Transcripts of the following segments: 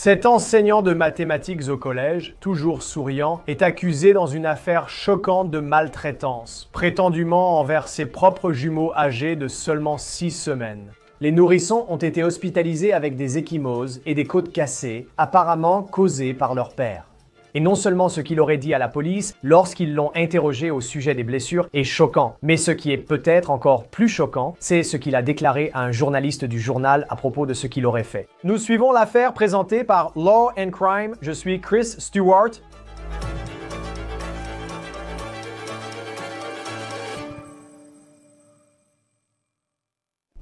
Cet enseignant de mathématiques au collège, toujours souriant, est accusé dans une affaire choquante de maltraitance, prétendument envers ses propres jumeaux âgés de seulement 6 semaines. Les nourrissons ont été hospitalisés avec des ecchymoses et des côtes cassées, apparemment causées par leur père. Et non seulement ce qu'il aurait dit à la police lorsqu'ils l'ont interrogé au sujet des blessures est choquant, mais ce qui est peut-être encore plus choquant, c'est ce qu'il a déclaré à un journaliste du journal à propos de ce qu'il aurait fait. Nous suivons l'affaire présentée par Law and Crime. Je suis Chris Stewart.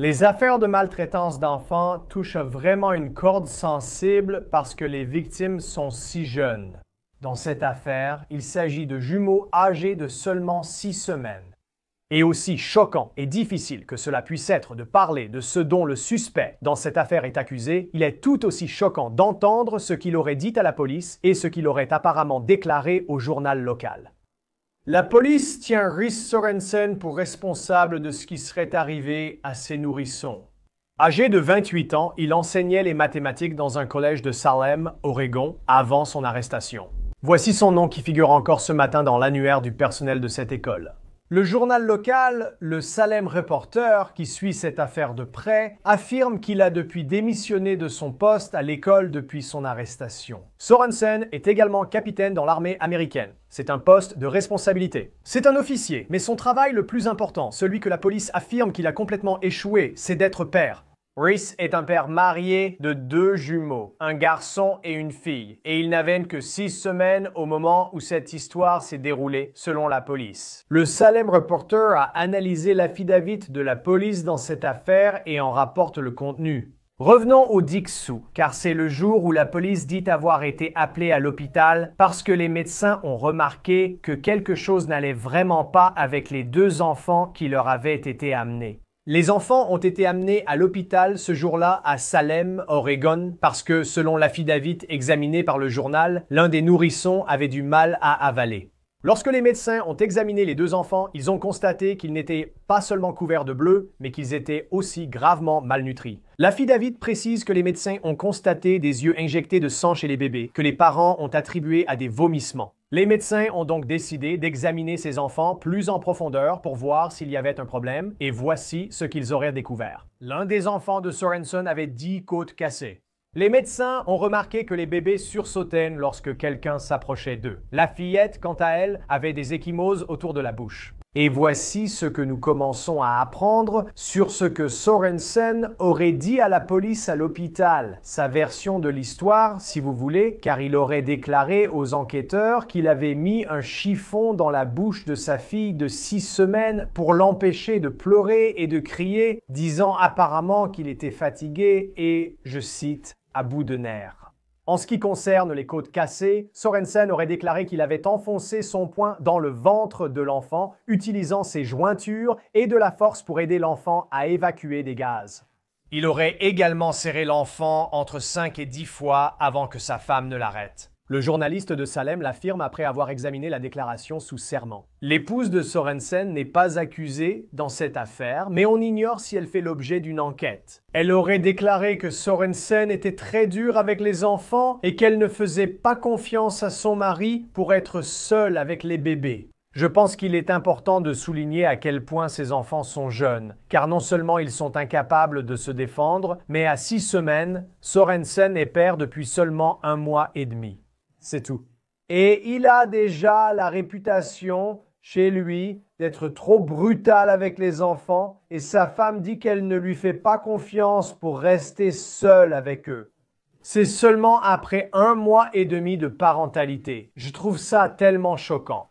Les affaires de maltraitance d'enfants touchent vraiment une corde sensible parce que les victimes sont si jeunes. Dans cette affaire, il s'agit de jumeaux âgés de seulement 6 semaines. Et aussi choquant et difficile que cela puisse être de parler de ce dont le suspect dans cette affaire est accusé, il est tout aussi choquant d'entendre ce qu'il aurait dit à la police et ce qu'il aurait apparemment déclaré au journal local. La police tient Rhys Sorensen pour responsable de ce qui serait arrivé à ses nourrissons. Âgé de 28 ans, il enseignait les mathématiques dans un collège de Salem, Oregon, avant son arrestation. Voici son nom qui figure encore ce matin dans l'annuaire du personnel de cette école. Le journal local, le Salem Reporter, qui suit cette affaire de près, affirme qu'il a depuis démissionné de son poste à l'école depuis son arrestation. Sorensen est également capitaine dans l'armée américaine. C'est un poste de responsabilité. C'est un officier, mais son travail le plus important, celui que la police affirme qu'il a complètement échoué, c'est d'être père. Rhys est un père marié de 2 jumeaux, un garçon et une fille, et il n'avait que 6 semaines au moment où cette histoire s'est déroulée, selon la police. Le Salem Reporter a analysé l'affidavit de la police dans cette affaire et en rapporte le contenu. Revenons au Dixou, car c'est le jour où la police dit avoir été appelée à l'hôpital parce que les médecins ont remarqué que quelque chose n'allait vraiment pas avec les 2 enfants qui leur avaient été amenés. Les enfants ont été amenés à l'hôpital ce jour-là à Salem, Oregon, parce que, selon l'affidavit examiné par le journal, l'un des nourrissons avait du mal à avaler. Lorsque les médecins ont examiné les 2 enfants, ils ont constaté qu'ils n'étaient pas seulement couverts de bleu, mais qu'ils étaient aussi gravement malnutris. L'affidavit précise que les médecins ont constaté des yeux injectés de sang chez les bébés, que les parents ont attribué à des vomissements. Les médecins ont donc décidé d'examiner ces enfants plus en profondeur pour voir s'il y avait un problème, et voici ce qu'ils auraient découvert. L'un des enfants de Sorensen avait 10 côtes cassées. Les médecins ont remarqué que les bébés sursautaient lorsque quelqu'un s'approchait d'eux. La fillette, quant à elle, avait des ecchymoses autour de la bouche. Et voici ce que nous commençons à apprendre sur ce que Sorensen aurait dit à la police à l'hôpital. Sa version de l'histoire, si vous voulez, car il aurait déclaré aux enquêteurs qu'il avait mis un chiffon dans la bouche de sa fille de 6 semaines pour l'empêcher de pleurer et de crier, disant apparemment qu'il était fatigué et, je cite, à bout de nerfs. En ce qui concerne les côtes cassées, Sorensen aurait déclaré qu'il avait enfoncé son poing dans le ventre de l'enfant, utilisant ses jointures et de la force pour aider l'enfant à évacuer des gaz. Il aurait également serré l'enfant entre 5 et 10 fois avant que sa femme ne l'arrête. Le journaliste de Salem l'affirme après avoir examiné la déclaration sous serment. L'épouse de Sorensen n'est pas accusée dans cette affaire, mais on ignore si elle fait l'objet d'une enquête. Elle aurait déclaré que Sorensen était très dur avec les enfants et qu'elle ne faisait pas confiance à son mari pour être seule avec les bébés. Je pense qu'il est important de souligner à quel point ces enfants sont jeunes, car non seulement ils sont incapables de se défendre, mais à 6 semaines, Sorensen est père depuis seulement 1 mois et demi. C'est tout. Et il a déjà la réputation chez lui d'être trop brutal avec les enfants et sa femme dit qu'elle ne lui fait pas confiance pour rester seule avec eux. C'est seulement après 1 mois et demi de parentalité. Je trouve ça tellement choquant.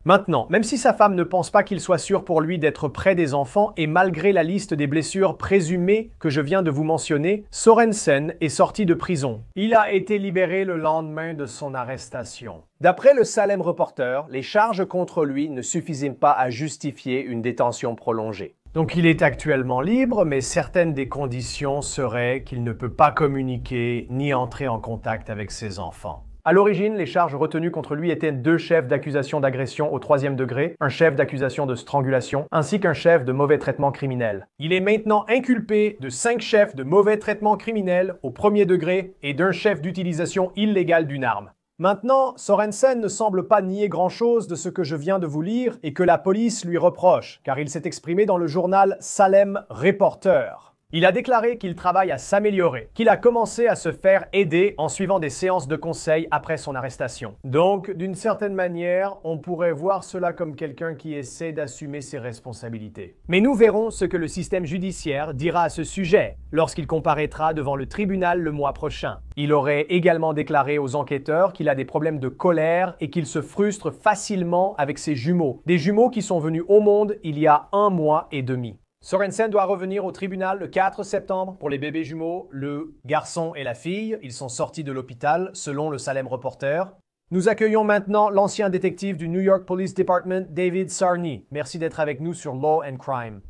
Maintenant, même si sa femme ne pense pas qu'il soit sûr pour lui d'être près des enfants et malgré la liste des blessures présumées que je viens de vous mentionner, Sorensen est sorti de prison. Il a été libéré le lendemain de son arrestation. D'après le Salem Reporter, les charges contre lui ne suffisaient pas à justifier une détention prolongée. Donc il est actuellement libre, mais certaines des conditions seraient qu'il ne peut pas communiquer ni entrer en contact avec ses enfants. À l'origine, les charges retenues contre lui étaient 2 chefs d'accusation d'agression au 3e degré, un chef d'accusation de strangulation, ainsi qu'un chef de mauvais traitement criminel. Il est maintenant inculpé de 5 chefs de mauvais traitement criminel au 1er degré et d'un chef d'utilisation illégale d'une arme. Maintenant, Sorensen ne semble pas nier grand-chose de ce que je viens de vous lire et que la police lui reproche, car il s'est exprimé dans le journal Salem Reporter. Il a déclaré qu'il travaille à s'améliorer, qu'il a commencé à se faire aider en suivant des séances de conseil après son arrestation. Donc, d'une certaine manière, on pourrait voir cela comme quelqu'un qui essaie d'assumer ses responsabilités. Mais nous verrons ce que le système judiciaire dira à ce sujet lorsqu'il comparaîtra devant le tribunal le mois prochain. Il aurait également déclaré aux enquêteurs qu'il a des problèmes de colère et qu'il se frustre facilement avec ses jumeaux, des jumeaux qui sont venus au monde il y a 1 mois et demi. Sorensen doit revenir au tribunal le 4 septembre pour les bébés jumeaux, le garçon et la fille. Ils sont sortis de l'hôpital, selon le Salem Reporter. Nous accueillons maintenant l'ancien détective du New York Police Department, David Sarney. Merci d'être avec nous sur Law and Crime.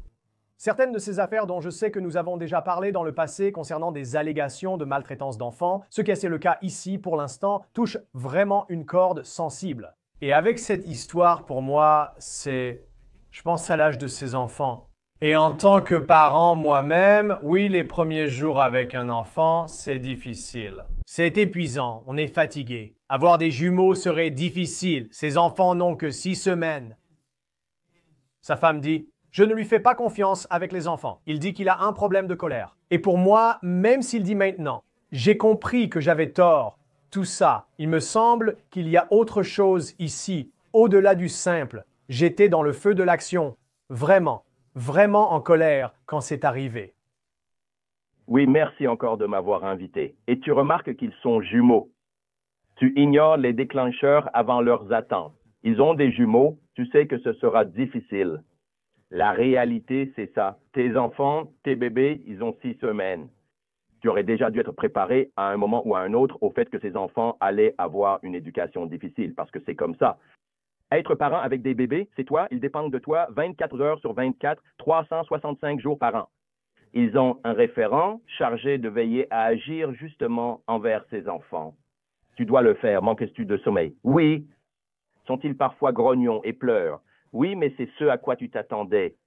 Certaines de ces affaires dont je sais que nous avons déjà parlé dans le passé concernant des allégations de maltraitance d'enfants, ce qui est le cas ici pour l'instant, touchent vraiment une corde sensible. Et avec cette histoire, pour moi, je pense à l'âge de ces enfants. Et en tant que parent moi-même, oui, les premiers jours avec un enfant, c'est difficile. C'est épuisant, on est fatigué. Avoir des jumeaux serait difficile, ces enfants n'ont que 6 semaines. Sa femme dit, je ne lui fais pas confiance avec les enfants. Il dit qu'il a un problème de colère. Et pour moi, même s'il dit maintenant, j'ai compris que j'avais tort, tout ça, il me semble qu'il y a autre chose ici, au-delà du simple. J'étais dans le feu de l'action, vraiment en colère quand c'est arrivé. Oui, merci encore de m'avoir invité. Et tu remarques qu'ils sont jumeaux. Tu ignores les déclencheurs avant leurs attentes. Ils ont des jumeaux, tu sais que ce sera difficile. La réalité, c'est ça. Tes enfants, tes bébés, ils ont 6 semaines. Tu aurais déjà dû être préparé à un moment ou à un autre au fait que ces enfants allaient avoir une éducation difficile, parce que c'est comme ça. Être parent avec des bébés, c'est toi, ils dépendent de toi 24 heures sur 24, 365 jours par an. Ils ont un référent chargé de veiller à agir justement envers ces enfants. Tu dois le faire, manques-tu de sommeil? Oui. Sont-ils parfois grognons et pleurent? Oui, mais c'est ce à quoi tu t'attendais.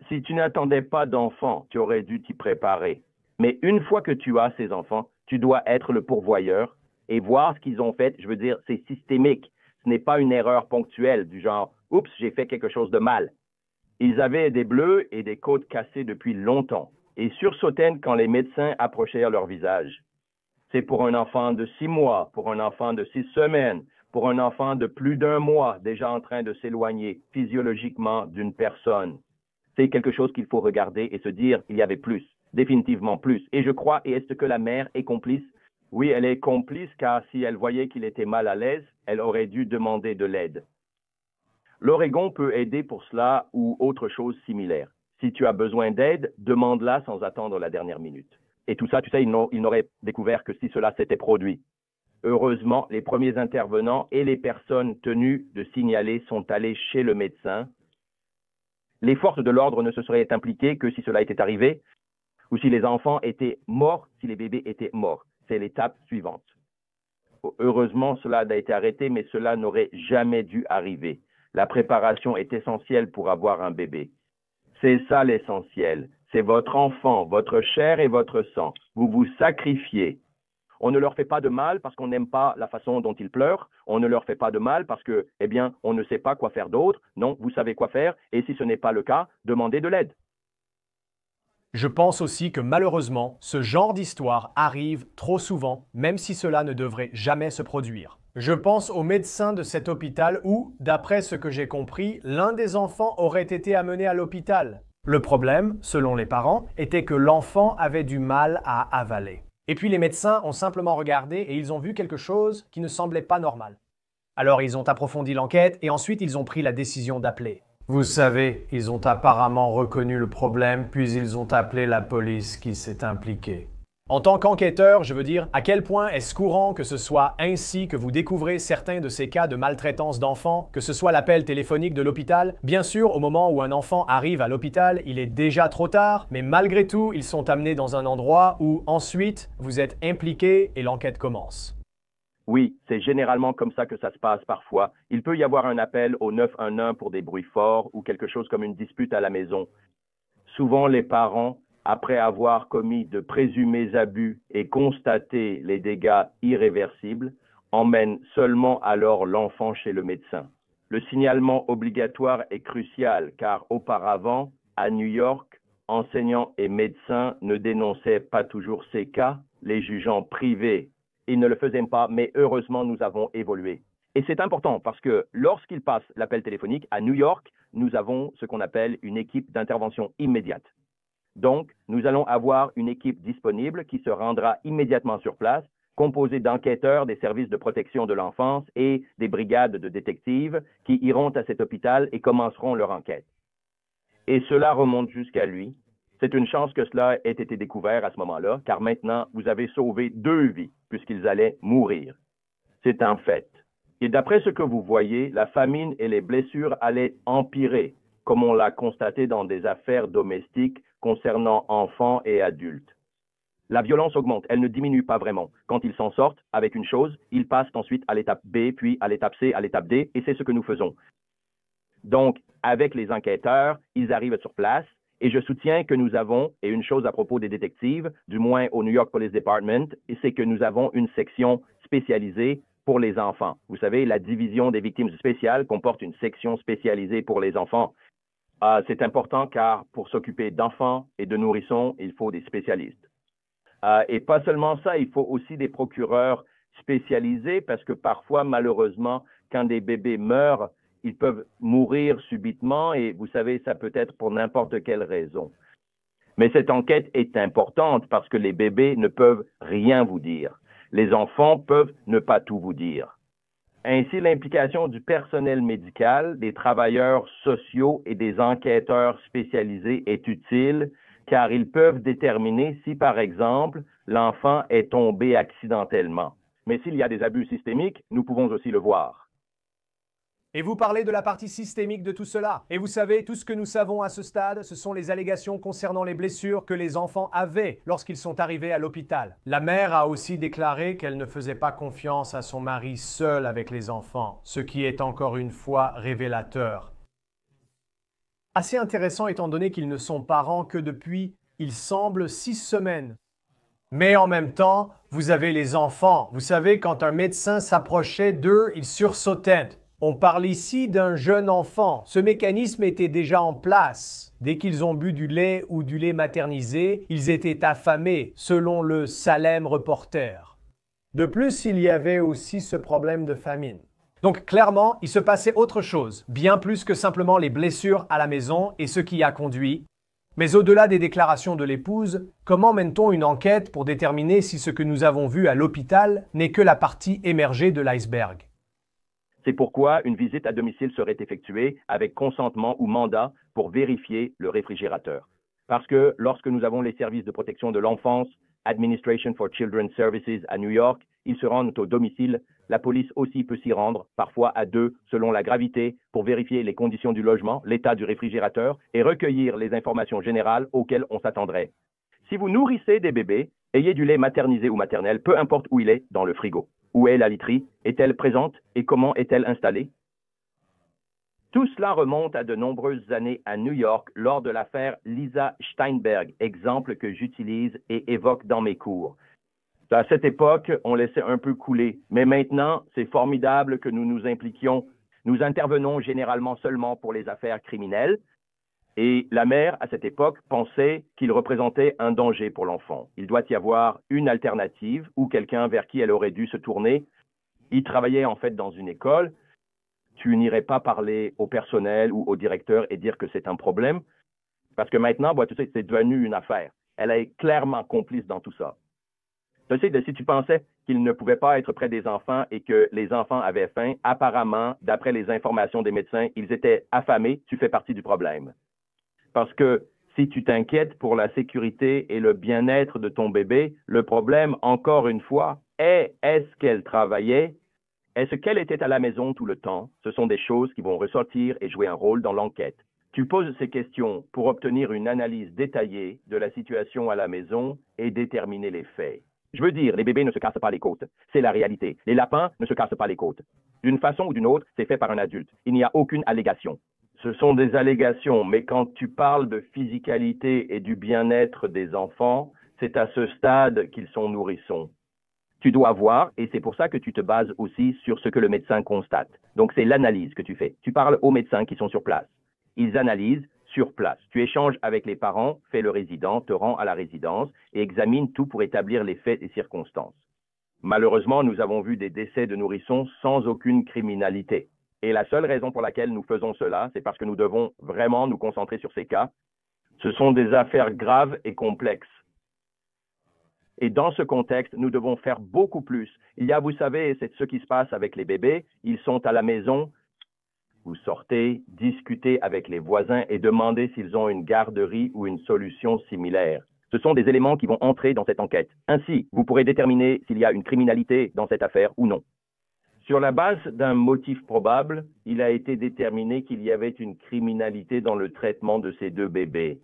Si tu n'attendais pas d'enfants, tu aurais dû t'y préparer. Mais une fois que tu as ces enfants, tu dois être le pourvoyeur et voir ce qu'ils ont fait. Je veux dire, c'est systémique. Ce n'est pas une erreur ponctuelle du genre « Oups, j'ai fait quelque chose de mal ». Ils avaient des bleus et des côtes cassées depuis longtemps et sursautaient quand les médecins approchèrent leur visage. C'est pour un enfant de 6 mois, pour un enfant de 6 semaines, pour un enfant de plus d'1 mois déjà en train de s'éloigner physiologiquement d'une personne. C'est quelque chose qu'il faut regarder et se dire il y avait plus, définitivement plus. Et je crois, et est-ce que la mère est complice? Oui, elle est complice car si elle voyait qu'il était mal à l'aise, elle aurait dû demander de l'aide. L'Oregon peut aider pour cela ou autre chose similaire. Si tu as besoin d'aide, demande-la sans attendre la dernière minute. Et tout ça, tu sais, ils n'auraient découvert que si cela s'était produit. Heureusement, les premiers intervenants et les personnes tenues de signaler sont allés chez le médecin. Les forces de l'ordre ne se seraient impliquées que si cela était arrivé ou si les enfants étaient morts, si les bébés étaient morts. C'est l'étape suivante. Heureusement, cela a été arrêté, mais cela n'aurait jamais dû arriver. La préparation est essentielle pour avoir un bébé. C'est ça l'essentiel. C'est votre enfant, votre chair et votre sang. Vous vous sacrifiez. On ne leur fait pas de mal parce qu'on n'aime pas la façon dont ils pleurent. On ne leur fait pas de mal parce que, eh bien, on ne sait pas quoi faire d'autre. Non, vous savez quoi faire. Et si ce n'est pas le cas, demandez de l'aide. Je pense aussi que malheureusement, ce genre d'histoire arrive trop souvent, même si cela ne devrait jamais se produire. Je pense au médecin de cet hôpital où, d'après ce que j'ai compris, l'un des enfants aurait été amené à l'hôpital. Le problème, selon les parents, était que l'enfant avait du mal à avaler. Et puis les médecins ont simplement regardé et ils ont vu quelque chose qui ne semblait pas normal. Alors ils ont approfondi l'enquête et ensuite ils ont pris la décision d'appeler. Vous savez, ils ont apparemment reconnu le problème, puis ils ont appelé la police qui s'est impliquée. En tant qu'enquêteur, je veux dire, à quel point est-ce courant que ce soit ainsi que vous découvrez certains de ces cas de maltraitance d'enfants, que ce soit l'appel téléphonique de l'hôpital? Bien sûr, au moment où un enfant arrive à l'hôpital, il est déjà trop tard, mais malgré tout, ils sont amenés dans un endroit où, ensuite, vous êtes impliqué et l'enquête commence. Oui, c'est généralement comme ça que ça se passe parfois. Il peut y avoir un appel au 911 pour des bruits forts ou quelque chose comme une dispute à la maison. Souvent, les parents, après avoir commis de présumés abus et constaté les dégâts irréversibles, emmènent seulement alors l'enfant chez le médecin. Le signalement obligatoire est crucial car auparavant, à New York, enseignants et médecins ne dénonçaient pas toujours ces cas, les jugeant privés. Ils ne le faisaient pas, mais heureusement, nous avons évolué. Et c'est important parce que lorsqu'ils passent l'appel téléphonique à New York, nous avons ce qu'on appelle une équipe d'intervention immédiate. Donc, nous allons avoir une équipe disponible qui se rendra immédiatement sur place, composée d'enquêteurs des services de protection de l'enfance et des brigades de détectives qui iront à cet hôpital et commenceront leur enquête. Et cela remonte jusqu'à lui. C'est une chance que cela ait été découvert à ce moment-là, car maintenant, vous avez sauvé 2 vies, puisqu'ils allaient mourir. C'est un fait. Et d'après ce que vous voyez, la famine et les blessures allaient empirer, comme on l'a constaté dans des affaires domestiques concernant enfants et adultes. La violence augmente, elle ne diminue pas vraiment. Quand ils s'en sortent avec une chose, ils passent ensuite à l'étape B, puis à l'étape C, à l'étape D, et c'est ce que nous faisons. Donc, avec les enquêteurs, ils arrivent sur place, et je soutiens que nous avons, et une chose à propos des détectives, du moins au New York Police Department, c'est que nous avons une section spécialisée pour les enfants. Vous savez, la division des victimes spéciales comporte une section spécialisée pour les enfants. C'est important car pour s'occuper d'enfants et de nourrissons, il faut des spécialistes. Et pas seulement ça, il faut aussi des procureurs spécialisés parce que parfois, malheureusement, quand des bébés meurent, ils peuvent mourir subitement et vous savez, ça peut être pour n'importe quelle raison. Mais cette enquête est importante parce que les bébés ne peuvent rien vous dire. Les enfants peuvent ne pas tout vous dire. Ainsi, l'implication du personnel médical, des travailleurs sociaux et des enquêteurs spécialisés est utile car ils peuvent déterminer si, par exemple, l'enfant est tombé accidentellement. Mais s'il y a des abus systémiques, nous pouvons aussi le voir. Et vous parlez de la partie systémique de tout cela. Et vous savez, tout ce que nous savons à ce stade, ce sont les allégations concernant les blessures que les enfants avaient lorsqu'ils sont arrivés à l'hôpital. La mère a aussi déclaré qu'elle ne faisait pas confiance à son mari seul avec les enfants, ce qui est encore une fois révélateur. Assez intéressant étant donné qu'ils ne sont parents que depuis, il semble, 6 semaines. Mais en même temps, vous avez les enfants. Vous savez, quand un médecin s'approchait d'eux, ils sursautaient. On parle ici d'un jeune enfant. Ce mécanisme était déjà en place. Dès qu'ils ont bu du lait ou du lait maternisé, ils étaient affamés, selon le Salem Reporter. De plus, il y avait aussi ce problème de famine. Donc clairement, il se passait autre chose, bien plus que simplement les blessures à la maison et ce qui a conduit. Mais au-delà des déclarations de l'épouse, comment mène-t-on une enquête pour déterminer si ce que nous avons vu à l'hôpital n'est que la partie émergée de l'iceberg? C'est pourquoi une visite à domicile serait effectuée avec consentement ou mandat pour vérifier le réfrigérateur. Parce que lorsque nous avons les services de protection de l'enfance, Administration for Children's Services à New York, ils se rendent au domicile. La police aussi peut s'y rendre, parfois à 2, selon la gravité, pour vérifier les conditions du logement, l'état du réfrigérateur et recueillir les informations générales auxquelles on s'attendrait. Si vous nourrissez des bébés, ayez du lait maternisé ou maternel, peu importe où il est, dans le frigo. Où est la literie? Est-elle présente et comment est-elle installée? Tout cela remonte à de nombreuses années à New York lors de l'affaire Lisa Steinberg, exemple que j'utilise et évoque dans mes cours. À cette époque, on laissait un peu couler, mais maintenant, c'est formidable que nous nous impliquions. Nous intervenons généralement seulement pour les affaires criminelles, et la mère, à cette époque, pensait qu'il représentait un danger pour l'enfant. Il doit y avoir une alternative ou quelqu'un vers qui elle aurait dû se tourner. Il travaillait en fait dans une école. Tu n'irais pas parler au personnel ou au directeur et dire que c'est un problème, parce que maintenant, tu sais, c'est devenu une affaire. Elle est clairement complice dans tout ça. Tu sais, si tu pensais qu'il ne pouvait pas être près des enfants et que les enfants avaient faim, apparemment, d'après les informations des médecins, ils étaient affamés, tu fais partie du problème. Parce que si tu t'inquiètes pour la sécurité et le bien-être de ton bébé, le problème, encore une fois, est-ce qu'elle travaillait? Est-ce qu'elle était à la maison tout le temps? Ce sont des choses qui vont ressortir et jouer un rôle dans l'enquête. Tu poses ces questions pour obtenir une analyse détaillée de la situation à la maison et déterminer les faits. Je veux dire, les bébés ne se cassent pas les côtes. C'est la réalité. Les lapins ne se cassent pas les côtes. D'une façon ou d'une autre, c'est fait par un adulte. Il n'y a aucune allégation. Ce sont des allégations, mais quand tu parles de physicalité et du bien-être des enfants, c'est à ce stade qu'ils sont nourrissons. Tu dois voir, et c'est pour ça que tu te bases aussi sur ce que le médecin constate. Donc c'est l'analyse que tu fais. Tu parles aux médecins qui sont sur place. Ils analysent sur place. Tu échanges avec les parents, fais le résident, te rends à la résidence et examine tout pour établir les faits et circonstances. Malheureusement, nous avons vu des décès de nourrissons sans aucune criminalité. Et la seule raison pour laquelle nous faisons cela, c'est parce que nous devons vraiment nous concentrer sur ces cas. Ce sont des affaires graves et complexes. Et dans ce contexte, nous devons faire beaucoup plus. Il y a, vous savez, c'est ce qui se passe avec les bébés. Ils sont à la maison. Vous sortez, discutez avec les voisins et demandez s'ils ont une garderie ou une solution similaire. Ce sont des éléments qui vont entrer dans cette enquête. Ainsi, vous pourrez déterminer s'il y a une criminalité dans cette affaire ou non. Sur la base d'un motif probable, il a été déterminé qu'il y avait une criminalité dans le traitement de ces deux bébés.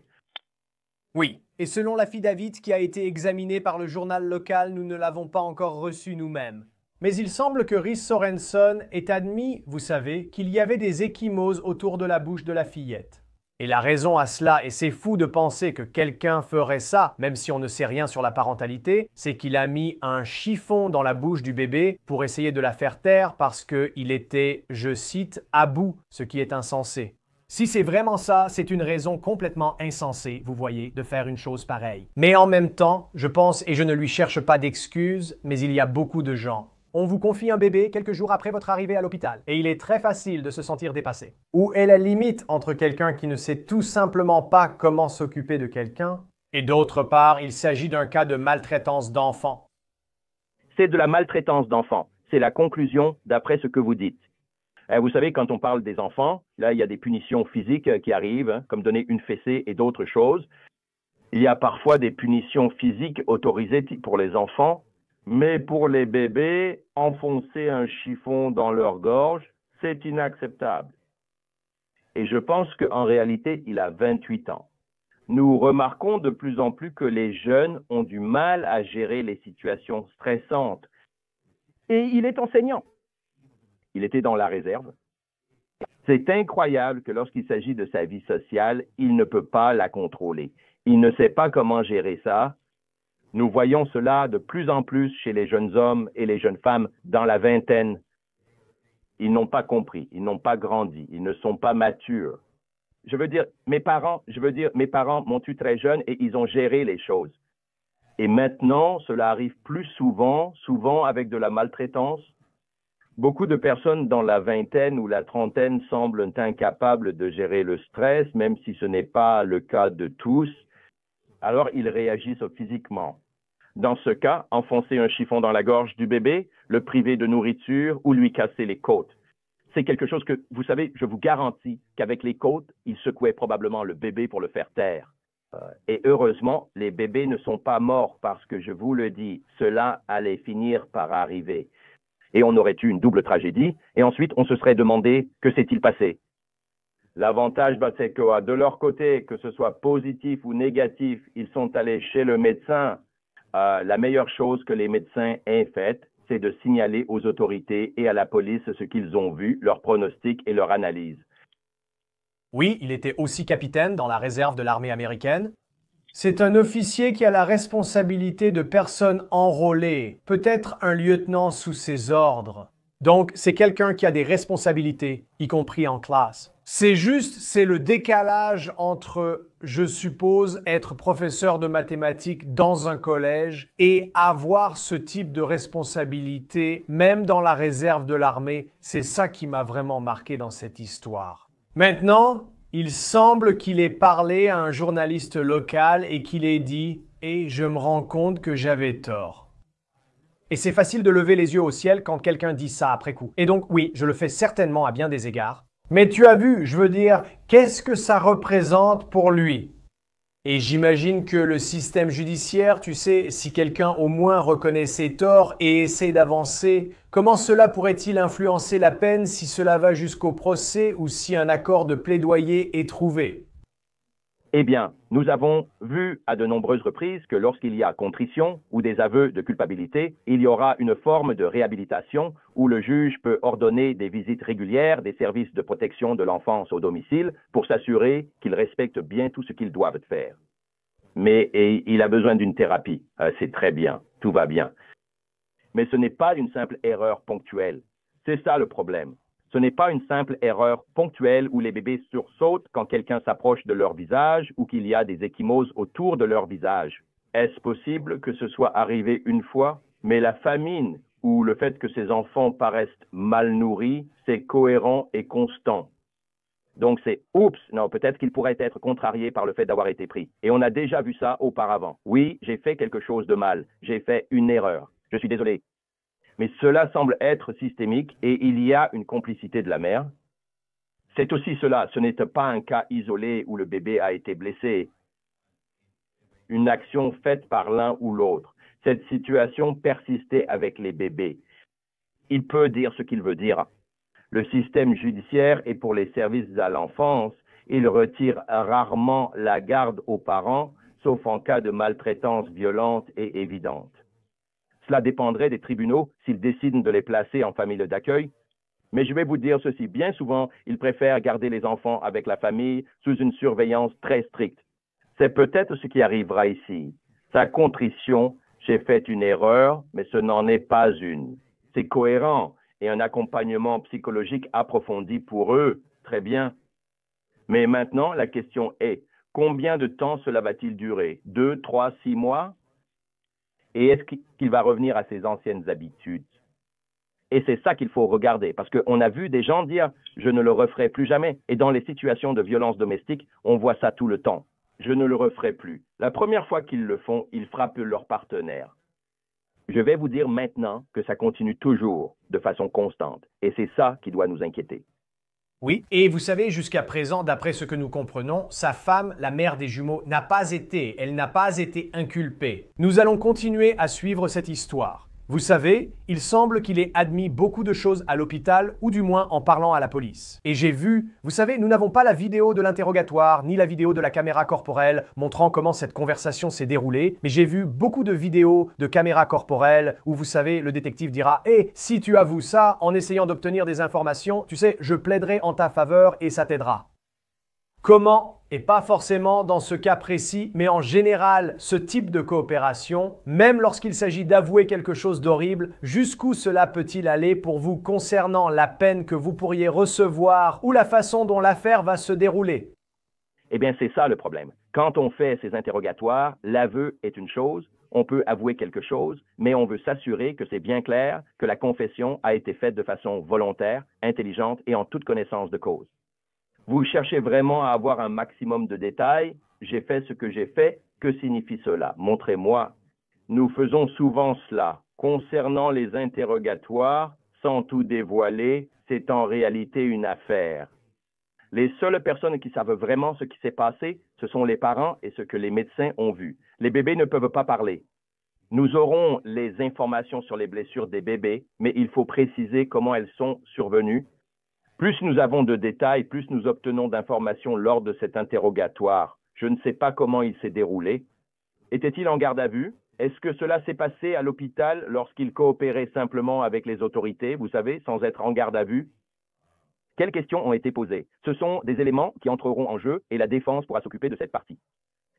Oui, et selon l'affidavit qui a été examiné par le journal local, nous ne l'avons pas encore reçu nous-mêmes. Mais il semble que Rhys Sorenson ait admis, vous savez, qu'il y avait des ecchymoses autour de la bouche de la fillette. Et la raison à cela, et c'est fou de penser que quelqu'un ferait ça, même si on ne sait rien sur la parentalité, c'est qu'il a mis un chiffon dans la bouche du bébé pour essayer de la faire taire parce qu'il était, je cite, à bout, ce qui est insensé. Si c'est vraiment ça, c'est une raison complètement insensée, vous voyez, de faire une chose pareille. Mais en même temps, je pense, et je ne lui cherche pas d'excuses, mais il y a beaucoup de gens. On vous confie un bébé quelques jours après votre arrivée à l'hôpital, et il est très facile de se sentir dépassé. Où est la limite entre quelqu'un qui ne sait tout simplement pas comment s'occuper de quelqu'un, et d'autre part, il s'agit d'un cas de maltraitance d'enfant. C'est de la maltraitance d'enfants. C'est la conclusion d'après ce que vous dites. Vous savez, quand on parle des enfants, là, il y a des punitions physiques qui arrivent, comme donner une fessée et d'autres choses. Il y a parfois des punitions physiques autorisées pour les enfants, mais pour les bébés, enfoncer un chiffon dans leur gorge, c'est inacceptable. Et je pense qu'en réalité, il a 28 ans. Nous remarquons de plus en plus que les jeunes ont du mal à gérer les situations stressantes. Et il est enseignant. Il était dans la réserve. C'est incroyable que lorsqu'il s'agit de sa vie sociale, il ne peut pas la contrôler. Il ne sait pas comment gérer ça. Nous voyons cela de plus en plus chez les jeunes hommes et les jeunes femmes dans la vingtaine. Ils n'ont pas compris, ils n'ont pas grandi, ils ne sont pas matures. Mes parents m'ont eu très jeune et ils ont géré les choses. Et maintenant, cela arrive plus souvent avec de la maltraitance. Beaucoup de personnes dans la vingtaine ou la trentaine semblent incapables de gérer le stress, même si ce n'est pas le cas de tous. Alors, ils réagissent physiquement. Dans ce cas, enfoncer un chiffon dans la gorge du bébé, le priver de nourriture ou lui casser les côtes. C'est quelque chose que, vous savez, je vous garantis qu'avec les côtes, il secouait probablement le bébé pour le faire taire. Et heureusement, les bébés ne sont pas morts parce que, je vous le dis, cela allait finir par arriver. Et on aurait eu une double tragédie, et ensuite on se serait demandé que s'est-il passé. L'avantage, c'est que de leur côté, que ce soit positif ou négatif, ils sont allés chez le médecin. La meilleure chose que les médecins aient faite, c'est de signaler aux autorités et à la police ce qu'ils ont vu, leur pronostic et leur analyse. Oui, il était aussi capitaine dans la réserve de l'armée américaine. C'est un officier qui a la responsabilité de personnes enrôlées, peut-être un lieutenant sous ses ordres. Donc, c'est quelqu'un qui a des responsabilités, y compris en classe. C'est le décalage entre, je suppose, être professeur de mathématiques dans un collège et avoir ce type de responsabilité, même dans la réserve de l'armée. C'est ça qui m'a vraiment marqué dans cette histoire. Maintenant, il semble qu'il ait parlé à un journaliste local et qu'il ait dit « Et je me rends compte que j'avais tort ». Et c'est facile de lever les yeux au ciel quand quelqu'un dit ça après coup. Et donc oui, je le fais certainement à bien des égards. Mais tu as vu, je veux dire, qu'est-ce que ça représente pour lui? Et j'imagine que le système judiciaire, tu sais, si quelqu'un au moins reconnaît ses torts et essaie d'avancer, comment cela pourrait-il influencer la peine si cela va jusqu'au procès ou si un accord de plaidoyer est trouvé? Eh bien, nous avons vu à de nombreuses reprises que lorsqu'il y a contrition ou des aveux de culpabilité, il y aura une forme de réhabilitation où le juge peut ordonner des visites régulières des services de protection de l'enfance au domicile pour s'assurer qu'ils respectent bien tout ce qu'ils doivent faire. Mais il a besoin d'une thérapie. C'est très bien, tout va bien. Mais ce n'est pas une simple erreur ponctuelle. C'est ça le problème. Ce n'est pas une simple erreur ponctuelle où les bébés sursautent quand quelqu'un s'approche de leur visage ou qu'il y a des ecchymoses autour de leur visage. Est-ce possible que ce soit arrivé une fois? Mais la famine ou le fait que ces enfants paraissent mal nourris, c'est cohérent et constant. Donc c'est « oups », non, peut-être qu'il pourrait être contrarié par le fait d'avoir été pris. Et on a déjà vu ça auparavant. Oui, j'ai fait quelque chose de mal, j'ai fait une erreur, je suis désolé. Mais cela semble être systémique et il y a une complicité de la mère. C'est aussi cela, ce n'est pas un cas isolé où le bébé a été blessé. Une action faite par l'un ou l'autre. Cette situation persistait avec les bébés. Il peut dire ce qu'il veut dire. Le système judiciaire et pour les services à l'enfance, il retire rarement la garde aux parents, sauf en cas de maltraitance violente et évidente. Cela dépendrait des tribunaux s'ils décident de les placer en famille d'accueil. Mais je vais vous dire ceci, bien souvent, ils préfèrent garder les enfants avec la famille sous une surveillance très stricte. C'est peut-être ce qui arrivera ici. Sa contrition, j'ai fait une erreur, mais ce n'en est pas une. C'est cohérent et un accompagnement psychologique approfondi pour eux, très bien. Mais maintenant, la question est, combien de temps cela va-t-il durer? 2, 3, 6 mois? Et est-ce qu'il va revenir à ses anciennes habitudes? Et c'est ça qu'il faut regarder, parce qu'on a vu des gens dire « je ne le referai plus jamais ». Et dans les situations de violence domestique, on voit ça tout le temps. Je ne le referai plus. La première fois qu'ils le font, ils frappent leur partenaire. Je vais vous dire maintenant que ça continue toujours de façon constante. Et c'est ça qui doit nous inquiéter. Oui, et vous savez, jusqu'à présent, d'après ce que nous comprenons, sa femme, la mère des jumeaux, elle n'a pas été inculpée. Nous allons continuer à suivre cette histoire. Vous savez, il semble qu'il ait admis beaucoup de choses à l'hôpital, ou du moins en parlant à la police. Et j'ai vu, vous savez, nous n'avons pas la vidéo de l'interrogatoire, ni la vidéo de la caméra corporelle montrant comment cette conversation s'est déroulée, mais j'ai vu beaucoup de vidéos de caméra corporelle où, vous savez, le détective dira « Hé, si tu avoues ça, en essayant d'obtenir des informations, tu sais, je plaiderai en ta faveur et ça t'aidera. » Comment? Et pas forcément dans ce cas précis, mais en général, ce type de coopération, même lorsqu'il s'agit d'avouer quelque chose d'horrible, jusqu'où cela peut-il aller pour vous concernant la peine que vous pourriez recevoir ou la façon dont l'affaire va se dérouler? Eh bien, c'est ça le problème. Quand on fait ces interrogatoires, l'aveu est une chose, on peut avouer quelque chose, mais on veut s'assurer que c'est bien clair que la confession a été faite de façon volontaire, intelligente et en toute connaissance de cause. Vous cherchez vraiment à avoir un maximum de détails. J'ai fait ce que j'ai fait. Que signifie cela? Montrez-moi. Nous faisons souvent cela. Concernant les interrogatoires, sans tout dévoiler, c'est en réalité une affaire. Les seules personnes qui savent vraiment ce qui s'est passé, ce sont les parents et ce que les médecins ont vu. Les bébés ne peuvent pas parler. Nous aurons les informations sur les blessures des bébés, mais il faut préciser comment elles sont survenues. Plus nous avons de détails, plus nous obtenons d'informations lors de cet interrogatoire. Je ne sais pas comment il s'est déroulé. Était-il en garde à vue? Est-ce que cela s'est passé à l'hôpital lorsqu'il coopérait simplement avec les autorités, vous savez, sans être en garde à vue? Quelles questions ont été posées? Ce sont des éléments qui entreront en jeu et la défense pourra s'occuper de cette partie.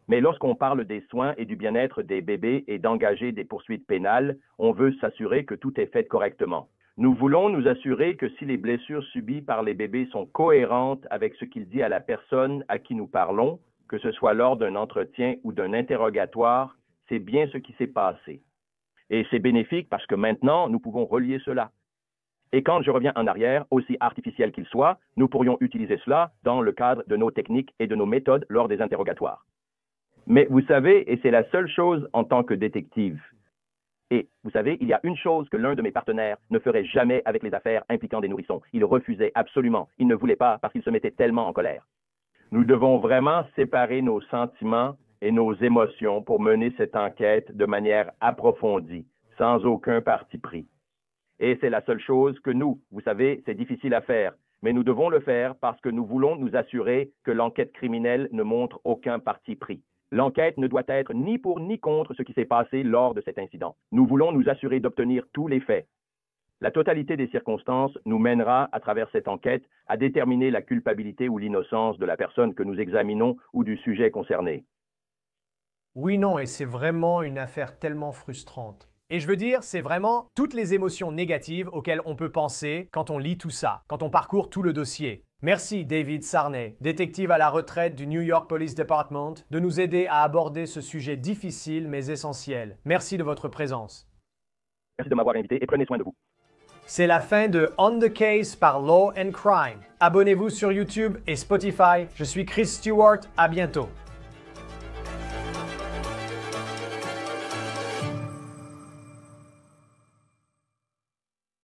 Mais lorsqu'on parle des soins et du bien-être des bébés et d'engager des poursuites pénales, on veut s'assurer que tout est fait correctement. Nous voulons nous assurer que si les blessures subies par les bébés sont cohérentes avec ce qu'il dit à la personne à qui nous parlons, que ce soit lors d'un entretien ou d'un interrogatoire, c'est bien ce qui s'est passé. Et c'est bénéfique parce que maintenant, nous pouvons relier cela. Et quand je reviens en arrière, aussi artificiel qu'il soit, nous pourrions utiliser cela dans le cadre de nos techniques et de nos méthodes lors des interrogatoires. Mais vous savez, et c'est la seule chose en tant que détective, et vous savez, il y a une chose que l'un de mes partenaires ne ferait jamais avec les affaires impliquant des nourrissons. Il refusait absolument. Il ne voulait pas parce qu'il se mettait tellement en colère. Nous devons vraiment séparer nos sentiments et nos émotions pour mener cette enquête de manière approfondie, sans aucun parti pris. Et c'est la seule chose que nous, vous savez, c'est difficile à faire. mais nous devons le faire parce que nous voulons nous assurer que l'enquête criminelle ne montre aucun parti pris. L'enquête ne doit être ni pour ni contre ce qui s'est passé lors de cet incident. Nous voulons nous assurer d'obtenir tous les faits. La totalité des circonstances nous mènera, à travers cette enquête, à déterminer la culpabilité ou l'innocence de la personne que nous examinons ou du sujet concerné. Oui, non, et c'est vraiment une affaire tellement frustrante. Et je veux dire, c'est vraiment toutes les émotions négatives auxquelles on peut penser quand on lit tout ça, quand on parcourt tout le dossier. Merci David Sarney, détective à la retraite du New York Police Department, de nous aider à aborder ce sujet difficile mais essentiel. Merci de votre présence. Merci de m'avoir invité et prenez soin de vous. C'est la fin de On the Case par Law and Crime. Abonnez-vous sur YouTube et Spotify. Je suis Chris Stewart. À bientôt.